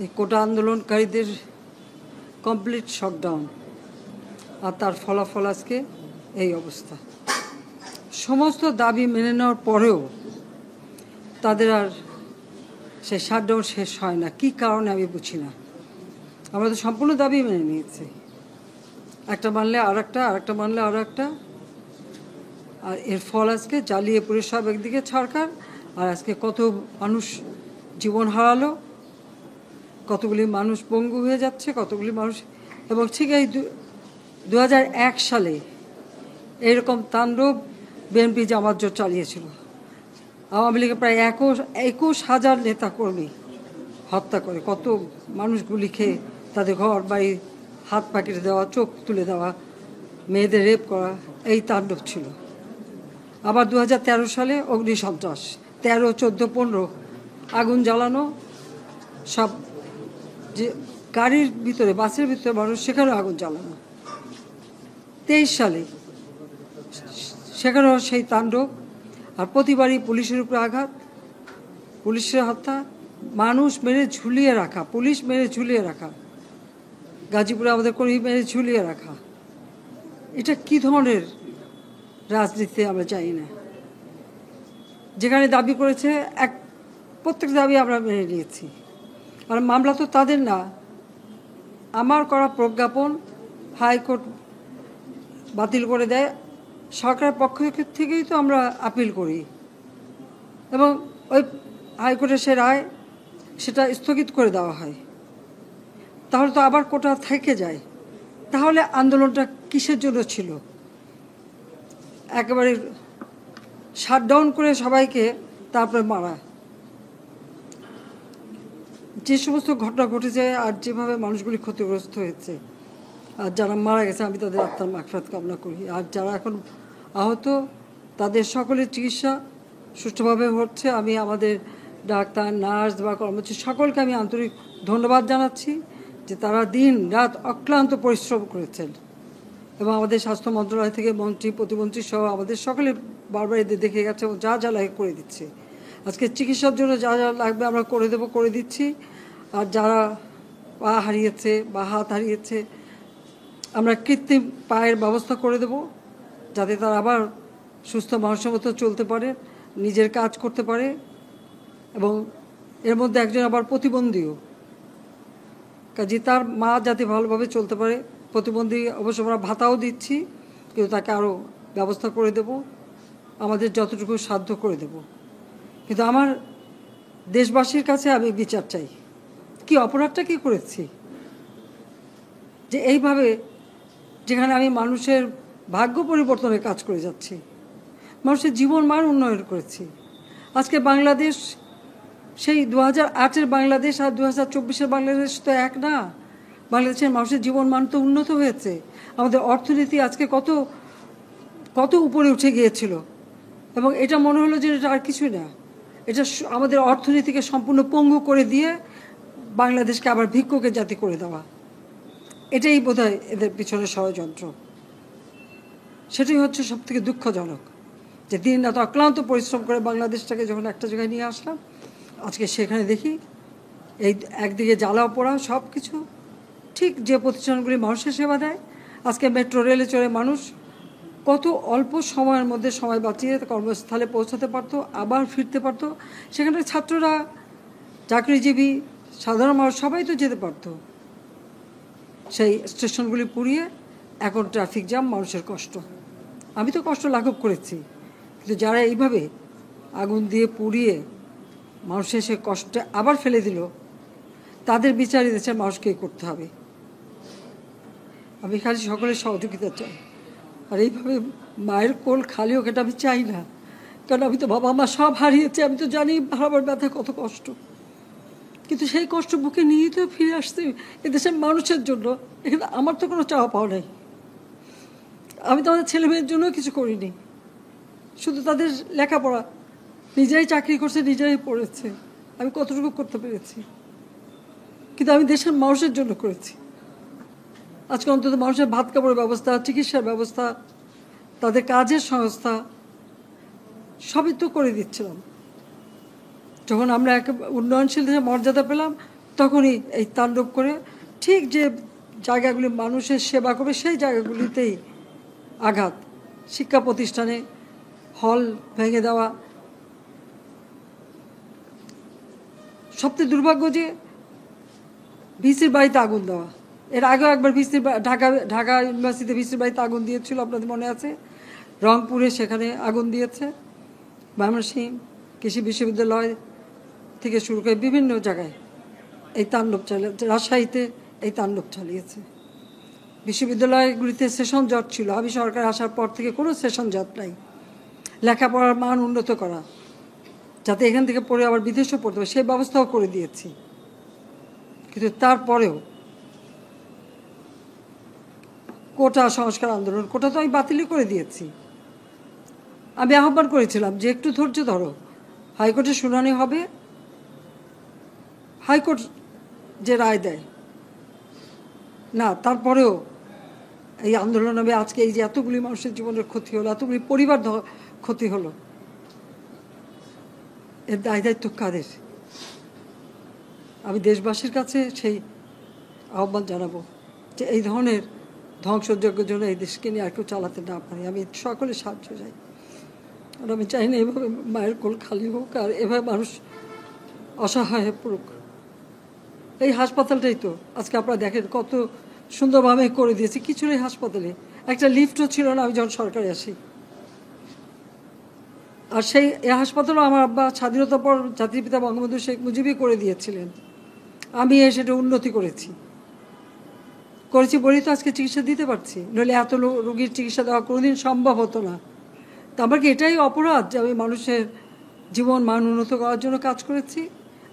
এই কোটা আন্দোলনকারীদের complete shutdown, আর তার ফলাফল আজকে এই অবস্থা। সমস্ত দাবি মেনে নেওয়ার পরেও তাদের আর সেই শাটডাউন শেষ হয় না। কী কারণে আমি বুঝি না। আমরা তো সম্পূর্ণ দাবি মেনে নিয়েছি, একটা মানলে আর একটা, আর একটা মানলে আর একটা, আর এর ফল আজকে জ্বালিয়ে পুড়ে সব একদিকে সরকার, আর আজকে কত মানুষ জীবন হারালো, কতগুলি মানুষ পঙ্গু হয়ে যাচ্ছে, কতগুলি মানুষ। এবং ঠিক এই 2001 সালে এইরকম তাণ্ডব বিএনপি জামাত জোট চালিয়েছিল। আওয়ামী লীগের প্রায় 21,000 নেতাকর্মী হত্যা করে, কত মানুষ গুলি খেয়ে তাদের ঘর বাড়ি হাত পা কেটে দেওয়া, চোখ তুলে দেওয়া, মেয়েদের রেপ করা, এই তাণ্ডব ছিল। আবার 2013 সালে অগ্নিসন্ত্রাস, 13, 14, 15 আগুন জ্বালানো, সব যে গাড়ির ভিতরে, বাসের ভিতরে মানুষ, সেখানেও আগুন জ্বালানো। 23 সালে সেখানেও সেই তাণ্ডব, আর প্রতিবারই পুলিশের উপরে আঘাত, পুলিশের হত্যা, মানুষ মেরে ঝুলিয়ে রাখা, পুলিশ মেরে ঝুলিয়ে রাখা, গাজীপুরে আমাদের কর্মী মেরে ঝুলিয়ে রাখা। এটা কি ধরনের রাজনীতি আমরা জানি না। যেখানে দাবি করেছে প্রত্যেক দাবি আমরা মেনে নিয়েছি। আর মামলা তো তাদের না, আমার করা প্রজ্ঞাপন হাইকোর্ট বাতিল করে দেয়, সরকারের পক্ষ থেকেই তো আমরা আপিল করি, এবং ওই হাইকোর্টের সে রায় সেটা স্থগিত করে দেওয়া হয়। তাহলে তো আবার কোটা থেকে যায়। তাহলে আন্দোলনটা কিসের জন্য ছিল? একেবারে শাটডাউন করে সবাইকে তারপরে মারা। যে সমস্ত ঘটনা ঘটেছে আর যেভাবে মানুষগুলি ক্ষতিগ্রস্ত হয়েছে, আর যারা মারা গেছে আমি তাদের আত্মার মাগফিরাত কামনা করি। আর যারা এখন আহত তাদের সকলের চিকিৎসা সুষ্ঠুভাবে হচ্ছে। আমি আমাদের ডাক্তার, নার্স বা কর্মচারী সকলকে আমি আন্তরিক ধন্যবাদ জানাচ্ছি যে তারা দিন রাত অক্লান্ত পরিশ্রম করেছেন, এবং আমাদের স্বাস্থ্য মন্ত্রণালয় থেকে মন্ত্রী, প্রতিমন্ত্রী সহ আমাদের সকলে বারবার এদের দেখে গেছে এবং যা যা লাগে করে দিচ্ছে। আজকে চিকিৎসার জন্য যা যা লাগবে আমরা করে দিচ্ছি। আর যারা পা হারিয়েছে বা হাত হারিয়েছে, আমরা কৃত্রিম পায়ের ব্যবস্থা করে দেব, যাতে তারা আবার সুস্থ মানুষের মতো চলতে পারে, নিজের কাজ করতে পারে। এবং এর মধ্যে একজন আবার প্রতিবন্ধীও, কাজে তার মা যাতে ভালোভাবে চলতে পারে। প্রতিবন্ধী অবশ্য আমরা ভাতাও দিচ্ছি, কিন্তু তাকে আরও ব্যবস্থা করে দেব, আমাদের যতটুকু সাধ্য করে দেব। কিন্তু আমার দেশবাসীর কাছে আমি বিচার চাই, কি অপরাধটা কি করেছি যে এইভাবে, যেখানে আমি মানুষের ভাগ্য পরিবর্তনের কাজ করে যাচ্ছি, মানুষের জীবন মান উন্নয়ন করেছি। আজকে বাংলাদেশ সেই 2008-এর বাংলাদেশ আর 2024-এর বাংলাদেশ তো এক না। বাংলাদেশের মানুষের জীবন মান তো উন্নত হয়েছে। আমাদের অর্থনীতি আজকে কত কত উপরে উঠে গিয়েছিল, এবং এটা মনে হলো যে এটা আর কিছুই না। এটা আমাদের অর্থনীতিকে সম্পূর্ণ পঙ্গু করে দিয়ে বাংলাদেশকে আবার ভিক্ষুকের জাতি করে দেওয়া, এটাই বোধহয় এদের পিছনে ষড়যন্ত্র। সেটাই হচ্ছে সবথেকে দুঃখজনক, যে দিন রাত অক্লান্ত পরিশ্রম করে বাংলাদেশটাকে যখন একটা জায়গায় নিয়ে আসলাম, আজকে সেখানে দেখি এই একদিকে জ্বালাও পোড়া সব কিছু। ঠিক যে প্রতিষ্ঠানগুলি মানুষের সেবা দেয়, আজকে মেট্রো রেলে চড়ে মানুষ কত অল্প সময়ের মধ্যে সময় বাঁচিয়ে কর্মস্থলে পৌঁছাতে পারতো, আবার ফিরতে পারতো। সেখানে ছাত্ররা, চাকরিজীবী, সাধারণ মানুষ সবাই তো যেতে পারতো। সেই স্টেশনগুলি পুড়িয়ে এখন ট্রাফিক জ্যাম, মানুষের কষ্ট। আমি তো কষ্ট লাঘব করেছি, কিন্তু যারা এইভাবে আগুন দিয়ে পুড়িয়ে মানুষের সে কষ্টে আবার ফেলে দিল, তাদের বিচার দেশের মানুষকেই করতে হবে। আমি খালি সকলের সহযোগিতা চাই। আর এইভাবে মায়ের কোল খালি হোক এটা আমি চাই না, কারণ আমি তো বাবা মা সব হারিয়েছি। আমি তো জানি হারাবার ব্যথা কত কষ্ট, কিন্তু সেই কষ্ট বুকে নিয়েই তো ফিরে আসছি এদেশের মানুষের জন্য। এখানে আমার তো কোনো চাওয়া পাওয়া নেই। আমি তো আমাদের ছেলে মেয়ের জন্য কিছু করিনি, শুধু তাদের লেখাপড়া, নিজেরাই চাকরি করছে, নিজেরাই পড়েছে, আমি কতটুকু করতে পেরেছি। কিন্তু আমি দেশের মানুষের জন্য করেছি। আজকে অন্তত মানুষের ভাত কাপড়ের ব্যবস্থা, চিকিৎসার ব্যবস্থা, তাদের কাজের সংস্থা সবই তো করে দিচ্ছিলাম। যখন আমরা এক উন্নয়নশীল দেশে মর্যাদা পেলাম, তখনই এই তাণ্ডব করে ঠিক যে জায়গাগুলি মানুষের সেবা করবে সেই জায়গাগুলিতেই আঘাত, শিক্ষা প্রতিষ্ঠানে হল ভেঙে দেওয়া। সবচেয়ে দুর্ভাগ্য যে ভিসির বাড়িতে আগুন দেওয়া। এর আগেও একবার ঢাকা ইউনিভার্সিটিতে ভিসির বাড়িতে আগুন দিয়েছিল, আপনাদের মনে আছে। রংপুরে সেখানে আগুন দিয়েছে, ময়মনসিংহ কৃষি বিশ্ববিদ্যালয় থেকে শুরু করে বিভিন্ন জায়গায় এই তাণ্ডব চালিয়েছে। রাজশাহীতে এই তাণ্ডব চালিয়েছে। বিশ্ববিদ্যালয়গুলিতে সেশন জট ছিল, আমি সরকার আসার পর থেকে কোনো সেশন জট নাই। লেখাপড়ার মান উন্নত করা, যাতে এখান থেকে পড়ে আবার বিদেশেও পড়তে হবে, সেই ব্যবস্থাও করে দিয়েছি। কিন্তু তারপরেও কোটা সংস্কার আন্দোলন, কোটা তো আমি বাতিলই করে দিয়েছি। আমি আহ্বান করেছিলাম যে একটু ধৈর্য ধরো, হাইকোর্টে শুনানি হবে, হাইকোর্ট যে রায় দেয়। না, তারপরেও এই আন্দোলন হবে। আজকে এই যে এতগুলি মানুষের জীবনের ক্ষতি হলো, এতগুলি পরিবার ক্ষতি হলো, এর দায় দায়িত্ব কাদের? আমি দেশবাসীর কাছে সেই আহ্বান জানাবো যে এই ধরনের ধ্বংসযজ্ঞের জন্য এই দেশকে নিয়ে আর কেউ চালাতে না পারে। আমি সকলে সাহায্য চাই, আর আমি চাই না এভাবে মায়ের কোল খালি হোক আর এভাবে মানুষ অসহায় হয়ে পড়ুক। এই হাসপাতালটাই তো আজকে আপনারা দেখেন কত সুন্দরভাবে করে দিয়েছি। কিছু নেই হাসপাতালে, একটা লিফটও ছিল না আমি যখন সরকারে আসি। আর সেই এই হাসপাতালও আমার আব্বা স্বাধীনতার পর জাতির পিতা বঙ্গবন্ধু শেখ মুজিবই করে দিয়েছিলেন। আমি সেটা উন্নতি করেছি বলেই তো আজকে চিকিৎসা দিতে পারছি, নইলে এত রোগীর চিকিৎসা দেওয়া কোনোদিন সম্ভব হতো না। তা আমার কি এটাই অপরাধ যে আমি মানুষের জীবন মান উন্নত করার জন্য কাজ করেছি,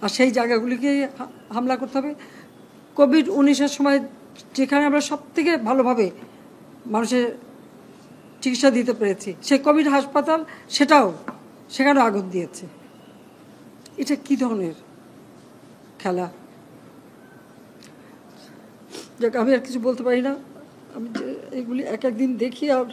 আর সেই জায়গাগুলিকে হামলা করতে হবে? কোভিড-19-এর সময় যেখানে আমরা সব থেকে ভালোভাবে মানুষের চিকিৎসা দিতে পেরেছি, সেই কোভিড হাসপাতাল সেখানেও আগুন দিয়েছে। এটা কি ধরনের খেলা? যাক, আমি আর কিছু বলতে পারি না। আমি যে এগুলি এক একদিন দেখি আর